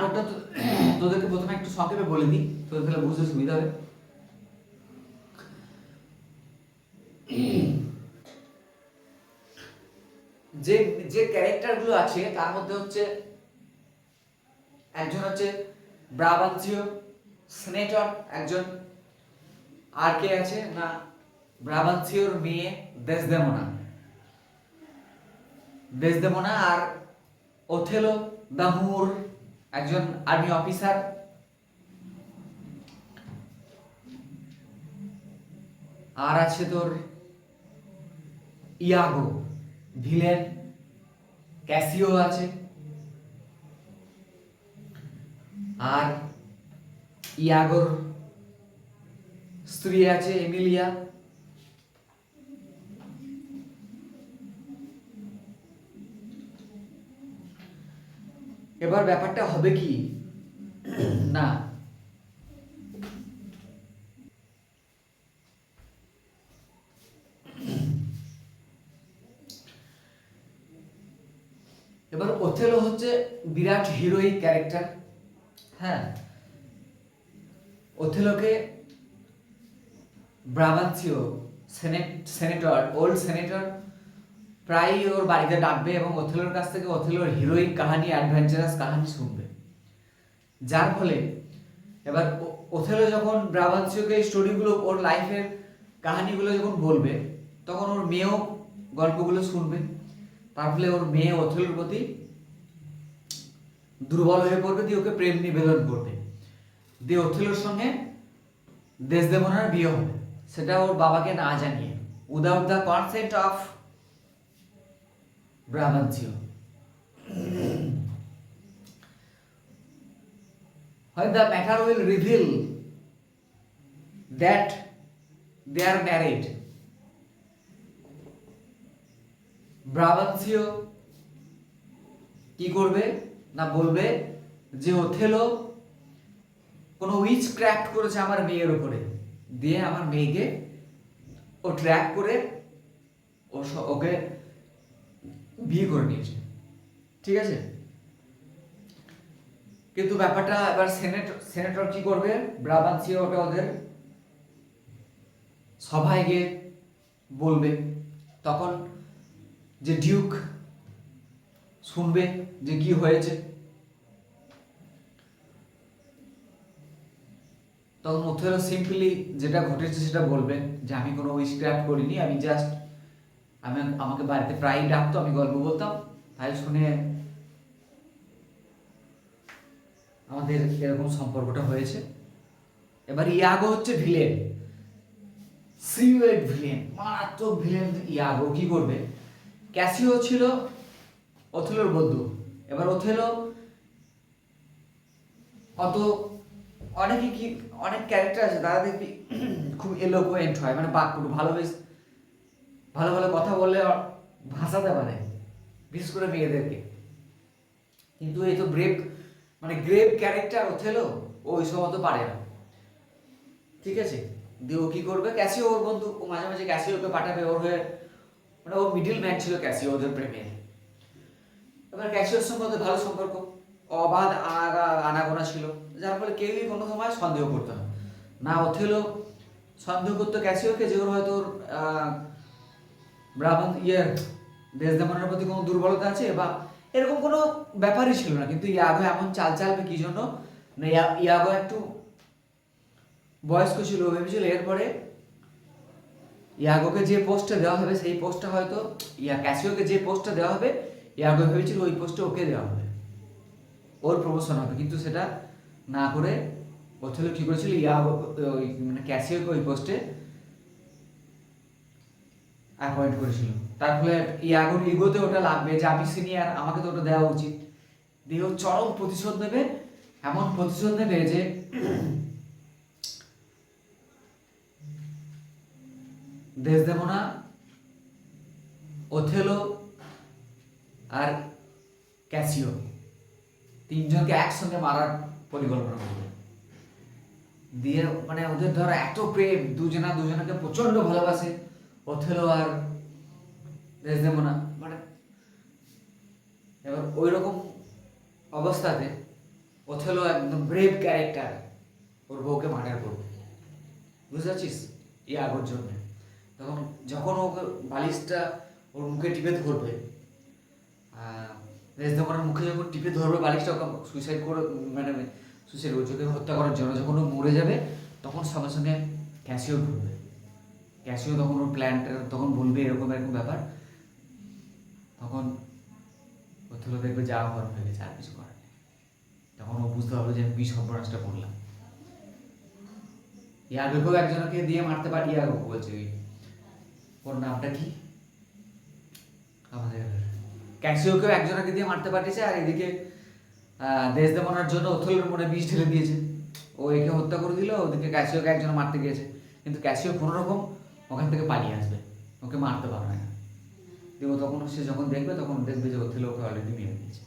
নাটকটা তোদেরকে প্রথমে একটু সংক্ষেপে বলে দিই, তোদের তাহলে বুঝতে সুবিধা হবে। যে যে ক্যারেক্টারগুলো আছে তার মধ্যে হচ্ছে একজন হচ্ছে ব্রাবান্সিও সেনেটর একজন, আর কে আছে না ব্রাবান্সিওর মেয়ে দেসদেমোনা, দেসদেমোনা আর ওথেলো দ্য মুর একজন আর্মি অফিসার, আর আছে তোর ইয়াগো ভিলেন, ক্যাসিও আছে, আর ইয়াগোর স্ত্রী আছে এমিলিয়া। এবার ব্যাপারটা হবে কি না, এবার ওথেলো হচ্ছে বিরাট হিরোইক ক্যারেক্টার। হ্যাঁ, ওথেলোকে ব্রাবান্সিও সেনেটর ওল্ড সেনেটর প্রায়ই ওর বাড়িতে ডাকবে এবং ওথেলোর কাছ থেকে ওথেলোর হিরোইক কাহিনী, অ্যাডভেঞ্চারাস কাহিনী শুনবে। যার ফলে এবার ওথেলো যখন ব্রাবান্সিওকে স্টোরিগুলো, ওর লাইফের কাহিনীগুলো যখন বলবে, তখন ওর মেয়েও গল্পগুলো শুনবে। তার ফলে ওর মেয়ে ওথেলোর প্রতি দুর্বল হয়ে পড়বে, দিয়ে ওকে প্রেম নিবেদন করবে, দিয়ে ওথেলোর সঙ্গে দেসদেমোনার বিয়ে হবে, সেটা ওর বাবাকে না জানিয়ে, without the consent of Brabantio. When the matter will reveal that they are married, Brabantio কি করবে না বলবে যে ওথেলো কোনো উইচ ক্রাফট করেছে আমার মেয়ের উপরে, দিয়ে আমার মেয়েকে ও ট্র্যাক করে ওকে বিয়ে করে নিয়েছে। ঠিক আছে, কিন্তু ব্যাপারটা এবার সেনেটর কি করবে, ব্রাবান্সিও ওটা ওদের সভায় গিয়ে বলবে, তখন যে ডিউক শুনবে যে কি হয়েছে, তখন ওথেলো সিম্পলি যেটা ঘটেছে সেটা বলবে যে আমি কোনো উইচক্রাফট করিনি, আমি জাস্ট আমাকে বাড়িতে প্রায়ই ডাকতো, আমি গল্প বলতাম, তাই শুনে আমাদের এরকম সম্পর্কটা হয়েছে। এবার ইয়াগো হচ্ছে ভিলেন, সিউয়েট ভিলেন, মারাত্মক ভিলেন। ইয়াগো কি করবে, ক্যাসিও ছিল ওথেলোর বন্ধু। এবার ওথেলো অনেক ক্যারেক্টার আছে তারা দেখবি খুব এলোকুয়েন্ট হয়, মানে বাক্যটু ভালো, বেশ ভালো ভালো কথা বললে ভাষাতে পারে, বিশেষ করে মেয়েদেরকে। কিন্তু এই তো গ্রেভ ক্যারেক্টার ওথেলো, ও ওই সব অত পারে না। ঠিক আছে, দিয়ে ও কি করবে, ক্যাসিও ওর বন্ধু, ও মাঝে মাঝে ক্যাসিওকে পাঠাবে ওর হয়ে, মানে ও মিডিল ম্যান ছিল ক্যাসিও ওদের প্রেমের। এবার ক্যাসিওর সঙ্গে ওদের ভালো সম্পর্ক, অবাধ আনাগোনা ছিল, যার ফলে কেউই কোনো সময় সন্দেহ করতো না। ওথেলো সন্দেহ করতো ক্যাসিওকে যে ওর হয়তো ওর দেসদেমোনার প্রতি কোনো দুর্বলতা আছে, বা এরকম কোনো ব্যাপারই ছিল না। কিন্তু ইয়াগো এমন চাল চালবে কি জন্য না, ইয়াগো একটু বয়স্ক ছিল, ভেবেছিল এরপরে ইয়াগোকে যে পোস্টটা দেওয়া হবে সেই পোস্টটা হয়তো ক্যাসিওকে যে পোস্টটা দেওয়া হবে, ইয়াগো ভেবেছিল ওই পোস্টে ওকে দেওয়া হবে, ওর প্রমোশন হবে। কিন্তু সেটা না করে ওথেলো কি করেছিল, মানে ক্যাসিওকে ওই পোস্টে অ্যাপয়েন্ট করেছিল। তার ফলে ইয়াগোর ইগোতে ওটা লাগবে যে আমি সিনিয়র, আমাকে তো ওটা দেওয়া উচিত, দিয়ে ও চরম প্রতিশোধ নেবে। এমন প্রতিশোধ নেবে যে দেসদেমোনা, ওথেলো আর ক্যাসিও তিনজনকে একসঙ্গে মারার পরিকল্পনা করবে। দিয়ে মানে ওদের ধরো এত প্রেম, দুজনাকে প্রচন্ড ভালোবাসে ওথেলো আর দেসদেমোনা, মানে এবার ওই রকম অবস্থাতে ওথেলো একদম ব্রেভ ক্যারেক্টার, ওর বউকে মার্ডার করবে, বুঝতে পারছিস, ইয়াগোর জন্য। তখন যখন ওকে বালিশটা ওর মুখে টিপে ধরবে, দেশদেমনের মুখে যখন টিপে ধরবে বালিশটা, ওকে সুইসাইড করে, মানে সুইসাইড করছে, ওকে হত্যা করার জন্য, যখন ও মরে যাবে তখন সঙ্গে সঙ্গে ক্যাসিও ঢুকবে। ক্যাসিও তখন ওর প্ল্যানটা তখন বলবে এরকম এরকম ব্যাপার, তখন ওথেলো দেখবে যা হওয়ার হয়ে গেছে, আর কিছু করার নেই। তখন ও বুঝতে পারবে যে আমি কি সর্বনাশটা করলাম। ইয়াগোকেও একজনকে দিয়ে মারতে পারি, ইয়াগো বলছে, ওর নামটা কি, আমাদের ক্যাসিওকেও একজনকে দিয়ে মারতে পাঠিয়েছে, আর এদিকে দেশদেমনার জন্য ওথেলোর মনে বিষ ঢেলে দিয়েছে, ও একে হত্যা করে দিল, ওদিকে ক্যাসিওকে একজন মারতে গিয়েছে, কিন্তু ক্যাসিও কোনো রকম ওখান থেকে পালিয়ে আসবে, ওকে মারতে পারবে না। কিন্তু তখন সে যখন দেখবে, তখন দেখবে যে ওথেলো ওকে অলরেডি মেরে দিয়েছে।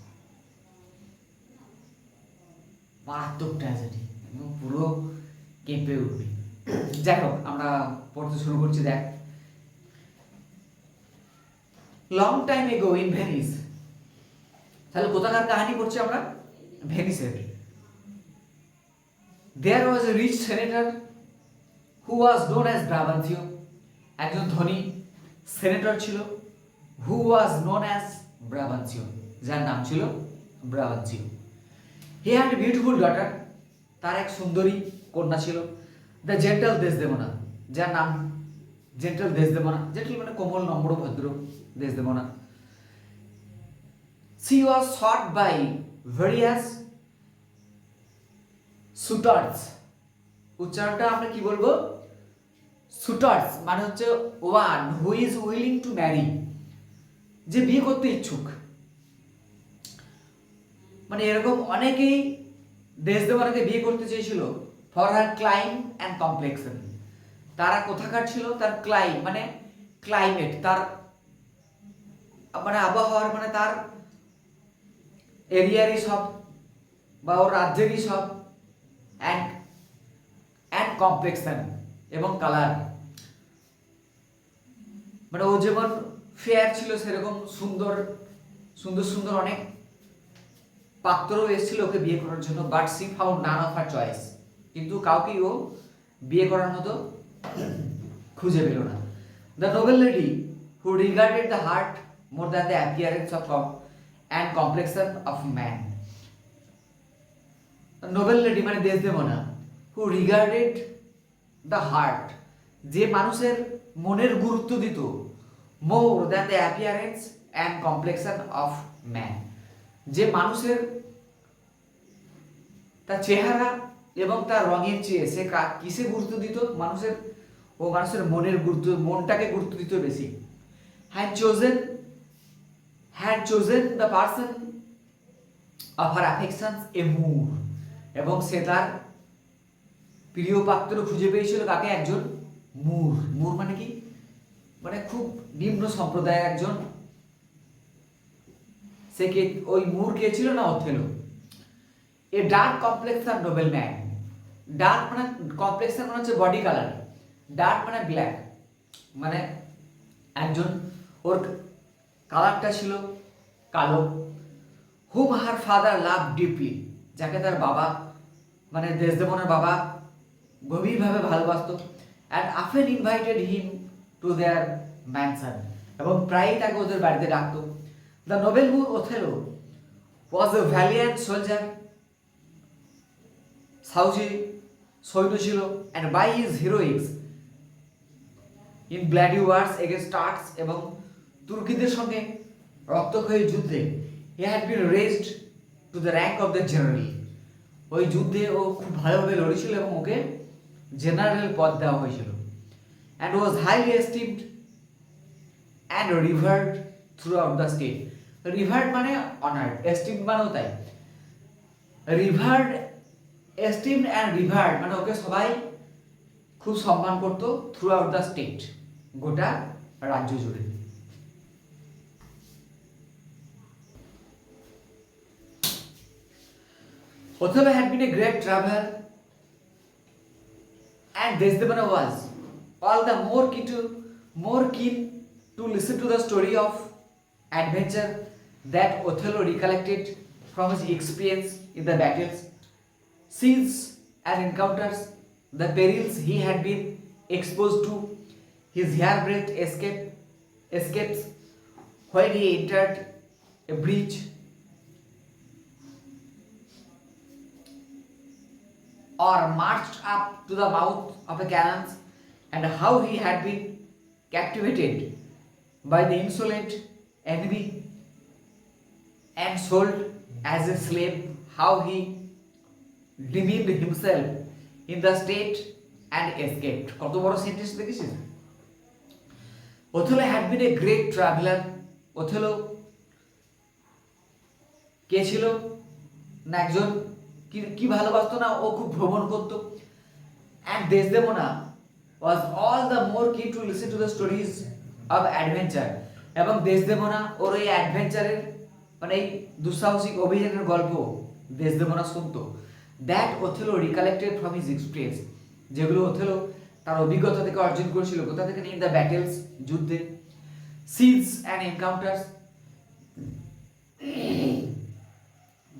মারাত্মক ট্র্যাজেডি, একদম পুরো কেঁপে উঠবি। যাই হোক, আমরা পড়তে শুরু করছি। দেখ, long time ago in Venice, তাহলে কোথাকার কাহিনী করছি আমরা, ভেনিসের। There was a rich senator who was known as Brabantio, একজন ধনী সেনেটর ছিল, হু ওয়াজ নোন অ্যাজ ব্রাবান্থিও, যার নাম ছিল Brabantio. He had a beautiful daughter, তার এক সুন্দরী কন্যা ছিল, দ্য জেন্টাল দেশদেমনা, যার নাম জেন্টাল দেশদেমনা, জেন্টাল মানে কোমল, নম্র, ভদ্র দেশদেমনা। She was sought by various suitors, উচ্চারণটা আমরা কি বলবো, suitors মানে হচ্ছে one who is willing to marry, যে বিয়ে করতে ইচ্ছুক। মানে এরকম অনেকেই দেশদেমনাকে বিয়ে করতে চেয়েছিল, for her claim and complexion. তারা কোথাকার ছিল, তার ক্লাইম মানে ক্লাইমেট, তার মানে আবহাওয়ার, মানে তার এরিয়ারই সব, বা ওর রাজ্যেরই সব, অ্যান্ড অ্যান্ড কমপ্লেক্সন এবং কালার, মানে ও যেমন ফেয়ার ছিল, সেরকম সুন্দর সুন্দর সুন্দর অনেক পাত্রও এসেছিল ওকে বিয়ে করার জন্য। But she found none of her choice, কিন্তু কাউকেই ও বিয়ে করার মতো খুঁজে পেল না। The noble lady who regarded the heart more than the appearance of and complexion of man, noble lady মানে Desdemona, who regarded the heart, যে মানুষের মনের গুরুত্ব দিত, more than the appearance and complexion of man, যে মানুষের তার চেহারা এবং তার রঙের চেয়ে সে কিসে গুরুত্ব দিত, মানুষের মনের গুরুত্ব, মনটাকে গুরুত্ব দিত বেশি। had chosen the person of her affections a Moor, এবং সে তার প্রিয় পাত্র খুঁজে পেয়েছিল কাকে, একজন মুর। মুর মানে কি, মানে খুব নিম্ন সম্প্রদায়ের একজন। সে কে, ওই মুর কে ছিল না, Othello. A dark complexion Nobel man, dark মানে কমপ্লেক্সন মানে হচ্ছে বডি কালার, ডার্ক মানে ব্ল্যাক, মানে একজন ওর কালারটা ছিল কালো। হুম হার ফাদার লাভ ডিপলি, যাকে তার বাবা মানে দেশদেমনার বাবা গভীরভাবে ভালোবাসত। And often invited him to their mansion, এবং প্রায়ই তাকে ওদের বাড়িতে ডাকতো। The noble Moor Othello was a valiant soldier, সাহসী সৈন্য ছিল। And by his heroics in bloody wars against Turks, এবং তুর্কিদের সঙ্গে রক্তক্ষয়ী যুদ্ধে he had been raised to the rank of the general, ওই যুদ্ধে ও খুব ভালোভাবে লড়েছিল এবং ওকে জেনারেল পদ দেওয়া হয়েছিল। And was highly esteemed and revered throughout the state. Revered মানে অনার্ড, এস্টিমড মানেও তাই। রিভার্ড, এস্টিমড অ্যান্ড রিভার্ড মানে ওকে সবাই খুব সম্মান করত, থ্রু আউট দ্য স্টেট, গোটা রাজ্য জুড়ে। Othello had been a great traveler, and Desdemona was all the more keen to listen to the story of adventure that Othello recollected from his experience in the battles sees and encounters the perils he had been exposed to. His hairbreadth escapes when he entered a breach or marched up to the mouth of a cannon, and how he had been captivated by the insolent enemy and sold as a slave, how he demeaned himself in the state and escaped. কত বড় sentence দেখেছিস? Othello had been a great traveler. Othello কে ছিল না একজন কি ভালোবাসতো না, ও খুব ভ্রমণ করতো। and Desdemona was all the more keen to listen to the stories of adventure, এবং দেশদেমোনা ওর এই অ্যাডভেঞ্চারের মানে এই দুঃসাহসিক অভিযানের গল্প দেশদেমোনা শুনতো। That Othello recollected from his experience, যেগুলো ওথেলো তার অভিজ্ঞতা থেকে অর্জন করেছিল। কোথা থেকে? ইন দ্য ব্যাটেলস, যুদ্ধে। সিজ অ্যান্ড এনকাউন্টার্স,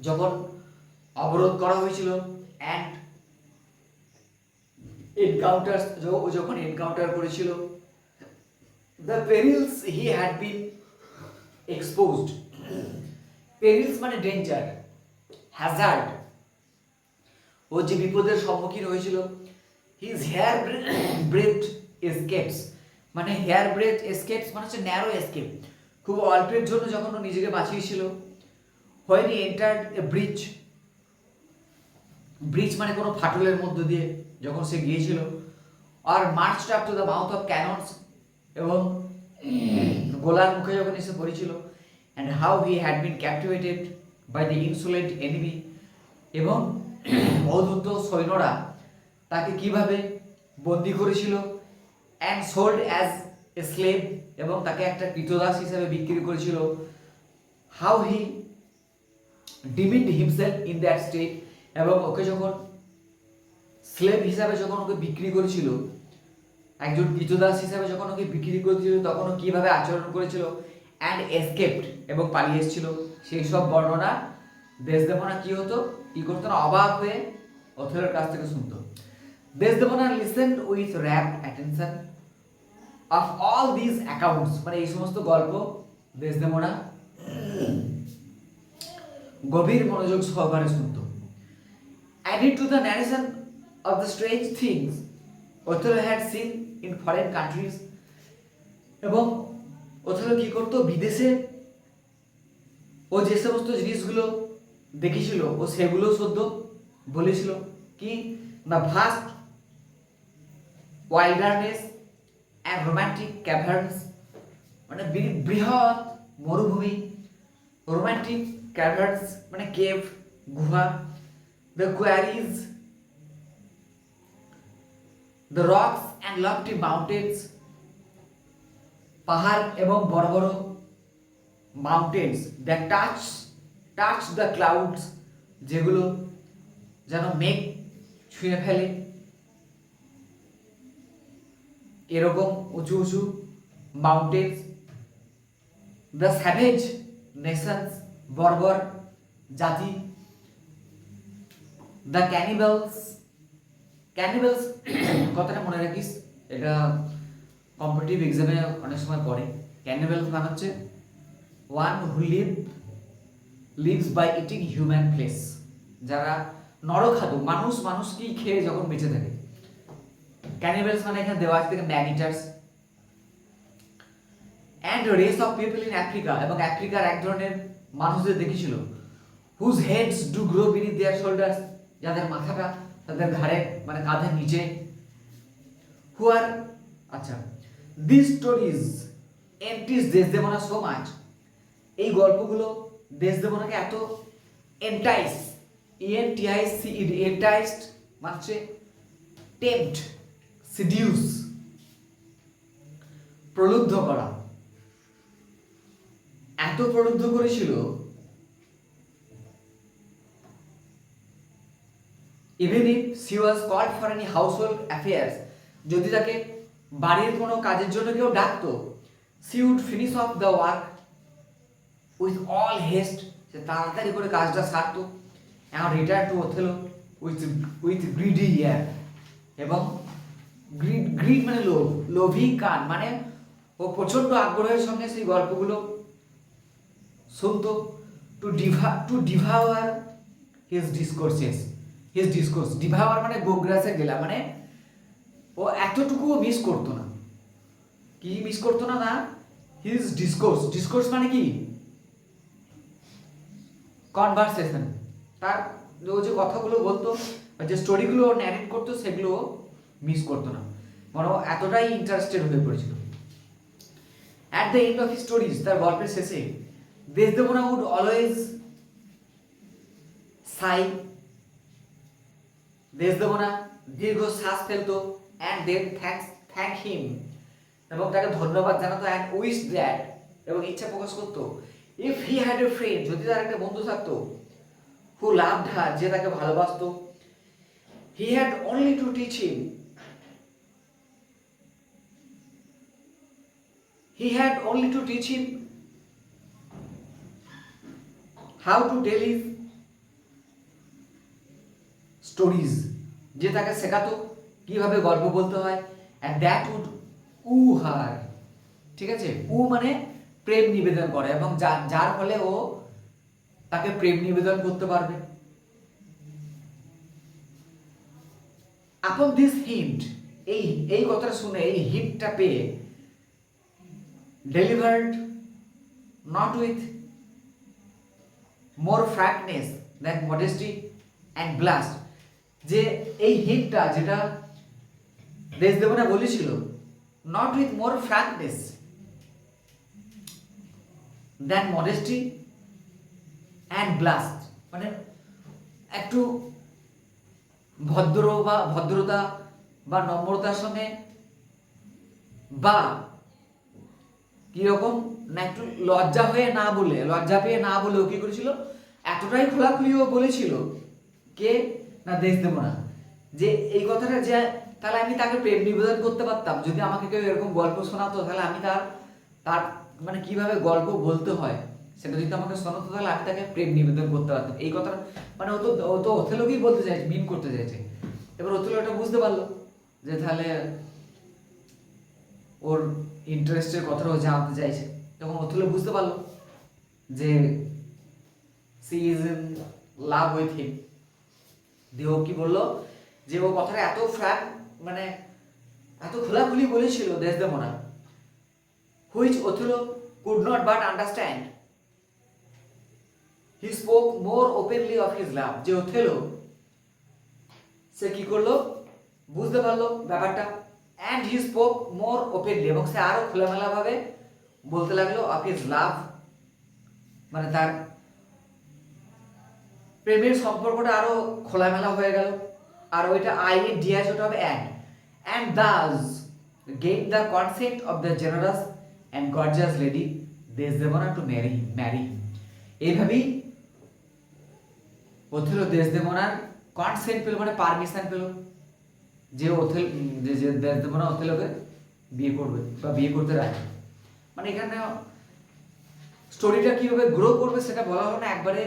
যখন অবরোধ করা হয়েছিল, অ্যান্ড এনকাউন্টার্স, যখন এনকাউন্টার করেছিল। The perils he had been exposed, perils মানে ডেঞ্জার, হ্যাজার্ড, ও যে বিপদের সম্মুখীন হয়েছিল। হিজ হেয়ার ব্রেথ এসকেপস, মানে হেয়ার ব্রেথ এসকেপস মানে হচ্ছে ন্যারো এসকেপ, খুব অল্পের জন্য যখন ও নিজেকে বাঁচিয়েছিল। when he entered a breach, breach মানে কোনো ফাটলের মধ্য দিয়ে যখন সে গিয়েছিল। আর marched up to the mouth of cannons, এবং গোলার মুখে যখন এসে পড়েছিল। And how he had been captivated by the insolent enemy, এবং অধূর্ত সৈন্যরা তাকে কিভাবে বন্দি করেছিল। And sold as a slave, এবং তাকে একটা কৃতদাস হিসেবে বিক্রি করেছিল। How he demeaned himself in that state, এবং ওকে যখন স্লেভ হিসাবে যখন ওকে বিক্রি করেছিল, একজন কৃতদাস হিসাবে যখন ওকে বিক্রি করেছিল, তখন ও কীভাবে আচরণ করেছিল। অ্যান্ড এসকেপড, এবং পালিয়ে এসেছিল। সেই সব বর্ণনা দেশদেমোনা কি হতো, কি করতো না, অবাক হয়ে ওথেলোর কাছ থেকে শুনতো। Desdemona listened with rapt attention of all this accounts, মানে এই সমস্ত গল্প দেশদেমোনা গভীর মনোযোগ সহকারে শুনতো। Added to the narration of the strange things Othello had seen in foreign countries, এবং ওথেলো কি করতো, বিদেশে ও যে সমস্ত জিনিসগুলো দেখেছিল ও সেগুলো সদ্য বলেছিল। কি না, ভাস্ট ওয়াইল্ডারনেস অ্যান্ড রোম্যান্টিক ক্যাভার্নস, মানে বৃহৎ মরুভূমি, রোম্যান্টিক ক্যাভার্নস মানে কেভ, গুহা, the quarries, the rocks and lofty mountains, পাহাড় এবং বড় বড় mountains, that touch the clouds, যেগুলো যেন মেঘ ছুঁয়ে ফেলে, এরকম উঁচু উঁচু মাউন্টেন্স। the savage nations, বর্বর জাতি। দ্য ক্যানিবালস কথাটা মনে রাখিস, এটা কম্পিটিটিভ এক্সামে অনেক সময় পড়ে। ক্যানিবালস মানে হচ্ছে one who lives by eating human flesh, যারা নরখাদক, মানুষকেই খেয়ে যখন বেঁচে থাকে। ক্যানিবালস মানে এখানে দেওয়া আছে থেকে man eaters. And race of people in Africa, এবং আফ্রিকার এক ধরনের মানুষদের দেখেছিল। Whose heads do grow beneath their shoulders, যাদের মাথাটা তাদের ঘাড়ে মানে কাঁধের নিচে। হুয়ার আচ্ছা, this stories entice Desdemona so much, এই গল্পগুলো দেশদেমোনাকে এত এন্টাইসড মানে টেম্পট, সিডিউস, প্রলুব্ধ করা, এত প্রলুব্ধ করেছিল even if she was called for any household affairs, যদি তাকে বাড়ির কোনো কাজের জন্য কেউ ডাকতো, she would finish off the work with all haste, সে তাড়াতাড়ি করে কাজটা সারতো। এখন retire to Othello, with with greedy ear, এবং গ্রিড মানে লোভ, লোভী কান, মানে ও প্রচন্ড আগ্রহের সঙ্গে সেই গল্পগুলো শুনতো। টু ডিভাওয়ার হিজ ডিসকোর্স, ডিভাওয়ার মানে গোগ্রাসে গেলা, মানে ও এতটুকুও মিস করতো না। কি মিস করতো না? না, হিজ ডিসকোর্স মানে কি? কনভারসেশন, তার ও যে কথাগুলো বলতো বা যে স্টোরিগুলো ন্যারেট করতো সেগুলো মিস করতো না, মানে ও এতটাই ইন্টারেস্টেড হয়ে পড়েছিল। At the end of his stories, তার গল্পের শেষে দেশদেমোনা উড অলওয়েজ সাই, দেশদেমোনা দীর্ঘ শ্বাস ফেলতো, অ্যান্ড দেন থ্যাংক হিম, এবং তাকে ধন্যবাদ জানাতো, অ্যান্ড উইশ দ্যাট, এবং ইচ্ছা প্রকাশ করতো, if he had a friend, যদি তার একটা বন্ধু থাকতো, হু লাভড হার, যে তাকে ভালোবাসতো, he had only to teach him, how to tell his stories, যে তাকে শেখাতো কিভাবে গল্প বলতে হয়, and that would woo her, ঠিক আছে, উ মানে প্রেম নিবেদন করে, এবং যার ফলে ও তাকে প্রেম নিবেদন করতে পারবে। আপন দিস হিন্ট, এই কথাটা শুনে, এই হিন্টটা পেয়ে, delivered not with more frankness than modesty and blast, যে এই হিন্টটা যেটা দেশদেমোনা বলেছিল, not with more frankness than modesty and blast, মানে একটু ভদ্রতা বা নম্রতার সঙ্গে, বা কিরকম না, একটু লজ্জা পেয়ে না বলে ও কি করেছিল, এতটাই খোলাখুলি ও বলেছিল, কে না দেশদেমোনা, যে এই কথাটা, যে তাহলে আমি তাকে প্রেম নিবেদন করতে পারতাম, যদি আমাকে কেউ এরকম গল্প শোনাতো, তাহলে আমি তার মানে কিভাবে গল্প বলতে হয় সেটা যদি আমাকে শোনাতো, তাহলে আমি তাকে প্রেম নিবেদন করতে পারতাম। এই কথাটা মানে ও তো ওথেলোকেই বলতে চাইছে, মিন করতে চাইছে। এবার ওথেলো এটা বুঝতে পারলো যে তাহলে ওর ইন্টারেস্টের কথাটা ও জানতে চাইছে, তখন ওথেলো বুঝতে পারলো যে she is in love with him. দিয়ে ও কি বললো, যে ও কথাটা এত ফ্র্যাঙ্ক, মানে এত খোলাখুলি বলেছিল Desdemona, which Othello could not but understand, he spoke more openly of his love, যে ওথেলো সে কি করলো, বুঝতে পারলো ব্যাপারটা, and he spoke more openly, এবং সে আরো খোলামেলা ভাবে বলতে লাগলো অফ হিজ লাভ, মানে তার প্রেমের সম্পর্কটা আরো খোলামেলা হয়ে গেল। আর ওইটা ডিয়াস ওটা হবে and thus get the concept of the generous and gorgeous lady Desdemona to marry. এইভাবেই ওথেলো দেশদেমোনার কনসেন্ট পেল, মানে পারমিশন পেল, যে দেশদেমোনা ওথেলোকে বিয়ে করবে বা বিয়ে করতে রাজি। মানে এখানে স্টোরিটা কিভাবে গ্রো করবে সেটা বলা হলো না, একবারে